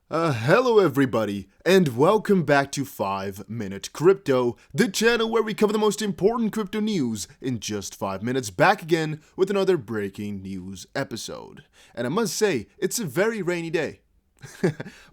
Hello everybody, and welcome back to 5 Minute Crypto, the channel where we cover the most important crypto news in just 5 minutes, back again with another breaking news episode. And I must say, it's a very rainy day.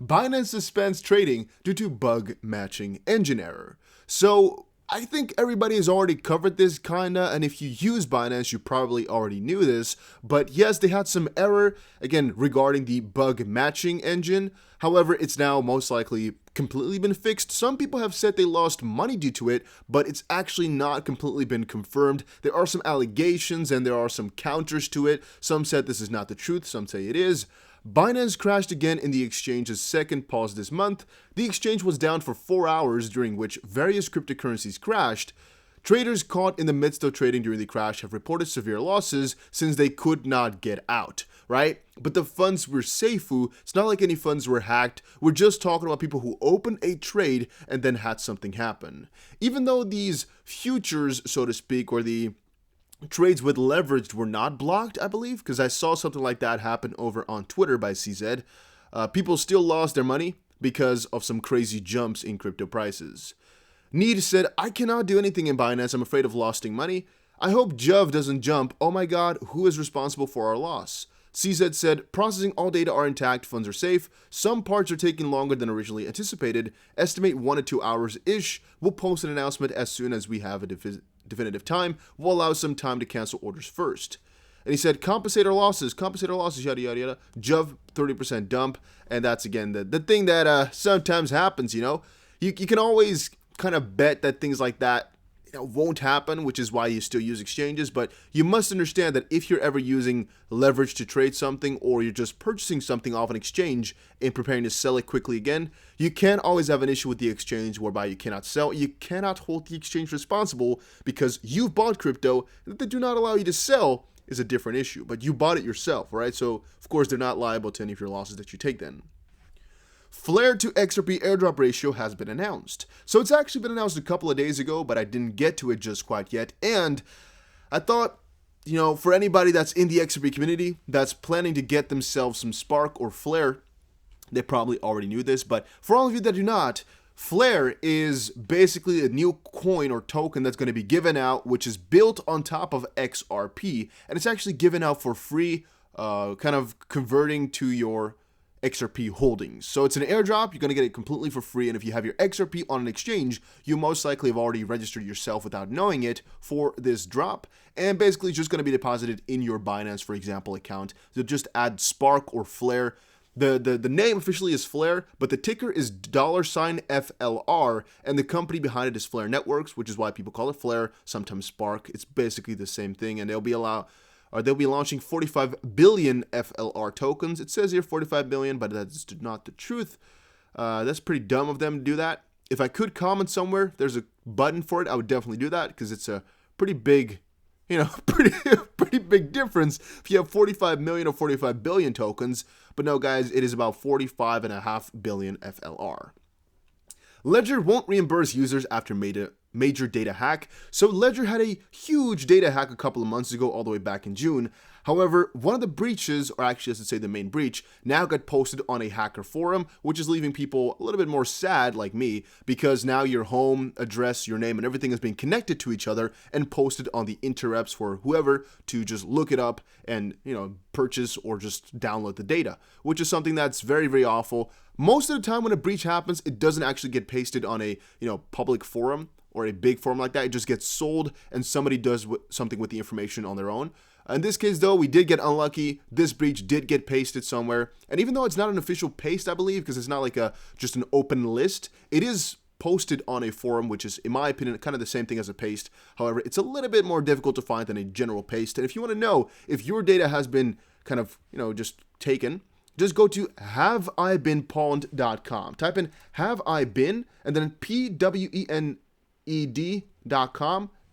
Binance suspends trading due to bug matching engine error. So, I think everybody has already covered this kinda, and if you use Binance, you probably already knew this, but yes, they had some error, again, regarding the bug matching engine. However, it's now most likely completely been fixed. Some people have said they lost money due to it, but it's actually not completely been confirmed. There are some allegations and there are some counters to it. Some said this is not the truth, some say it is. Binance crashed again in the exchange's second pause this month. The exchange was down for 4 hours, during which various cryptocurrencies crashed. Traders caught in the midst of trading during the crash have reported severe losses since they could not get out, right? But the funds were safe. It's not like any funds were hacked. We're just talking about people who opened a trade and then had something happen. Even though these futures, so to speak, or the trades with leveraged were not blocked, I believe, because I saw something like that happen over on Twitter by CZ. People still lost their money because of some crazy jumps in crypto prices. Need said, I cannot do anything in Binance. I'm afraid of losing money. I hope Jove doesn't jump. Oh my god, who is responsible for our loss? CZ said, processing all data are intact, funds are safe. Some parts are taking longer than originally anticipated. Estimate 1 to 2 hours-ish. We'll post an announcement as soon as we have a definitive time. We'll allow some time to cancel orders first. And he said, compensate our losses, yada, yada, yada. Jove, 30% dump. And that's, again, the thing that sometimes happens, you know? You can always kind of bet that things like that won't happen, which is why you still use exchanges. But you must understand that if you're ever using leverage to trade something, or you're just purchasing something off an exchange and preparing to sell it quickly again, you can always have an issue with the exchange whereby you cannot sell. You cannot hold the exchange responsible because you've bought crypto. That they do not allow you to sell is a different issue, but you bought it yourself, right? So of course they're not liable to any of your losses that you take then. Flare to XRP airdrop ratio has been announced. So it's actually been announced a couple of days ago, but I didn't get to it just quite yet. And I thought, for anybody that's in the XRP community that's planning to get themselves some Spark or Flare, they probably already knew this. But for all of you that do not, Flare is basically a new coin or token that's going to be given out, which is built on top of XRP. And it's actually given out for free, kind of converting to your XRP holdings. So it's an airdrop, you're going to get it completely for free, and if you have your XRP on an exchange, you most likely have already registered yourself without knowing it for this drop, and basically just going to be deposited in your Binance, for example, account. So just add Spark or Flare. The name officially is Flare, but the ticker is $FLR, and the company behind it is Flare Networks, which is why people call it Flare, sometimes Spark. It's basically the same thing, and they'll be launching 45 billion FLR tokens. It says here 45 billion, but that's not the truth. That's pretty dumb of them to do that. If I could comment somewhere, there's a button for it, I would definitely do that because it's a pretty big, pretty big difference if you have 45 million or 45 billion tokens. But no, guys, it is about 45.5 billion FLR. Ledger won't reimburse users after major data hack. So Ledger had a huge data hack a couple of months ago, all the way back in June. However, one of the breaches, or actually I should say the main breach, now got posted on a hacker forum, which is leaving people a little bit more sad, like me, because now your home address, your name, and everything is being connected to each other and posted on the interwebs for whoever to just look it up and, purchase or just download the data, which is something that's very, very awful. Most of the time when a breach happens, it doesn't actually get pasted on a, public forum or a big forum like that. It just gets sold and somebody does something with the information on their own. In this case, though, we did get unlucky. This breach did get pasted somewhere. And even though it's not an official paste, I believe, because it's not like just an open list, it is posted on a forum, which is, in my opinion, kind of the same thing as a paste. However, it's a little bit more difficult to find than a general paste. And if you want to know if your data has been kind of, just taken, just go to haveibeenpawned.com. Type in have I been and then PWENED.com.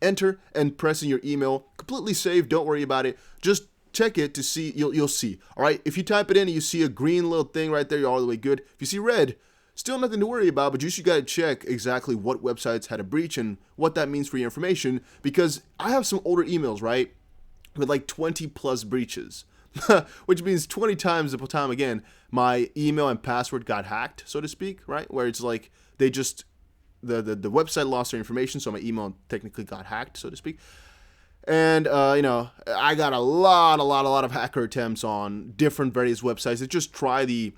Enter and press in your email. Completely safe. Don't worry about it. Just check it to see. You'll see. All right. If you type it in and you see a green little thing right there, you're all the way good. If you see red, still nothing to worry about. But you should gotta check exactly what websites had a breach and what that means for your information. Because I have some older emails, right, with like 20 plus breaches. which means 20 times the time again, my email and password got hacked, so to speak, right? Where it's like they just, the website lost their information, so my email technically got hacked, so to speak. And, I got a lot of hacker attempts on different various websites that just try the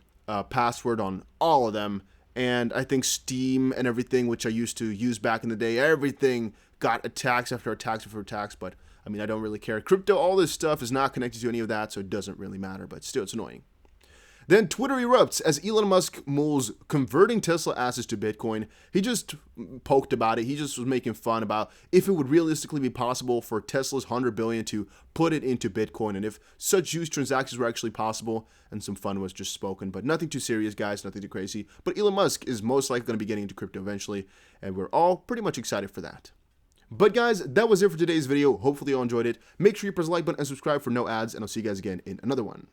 password on all of them. And I think Steam and everything, which I used to use back in the day, everything got attacks after attacks after attacks. But, I mean, I don't really care. Crypto, all this stuff is not connected to any of that, so it doesn't really matter. But still, it's annoying. Then Twitter erupts as Elon Musk mulls converting Tesla assets to Bitcoin. He just poked about it. He just was making fun about if it would realistically be possible for Tesla's $100 billion to put it into Bitcoin, and if such huge transactions were actually possible, and some fun was just spoken. But nothing too serious, guys, nothing too crazy. But Elon Musk is most likely going to be getting into crypto eventually, and we're all pretty much excited for that. But guys, that was it for today's video. Hopefully you all enjoyed it. Make sure you press the like button and subscribe for no ads, and I'll see you guys again in another one.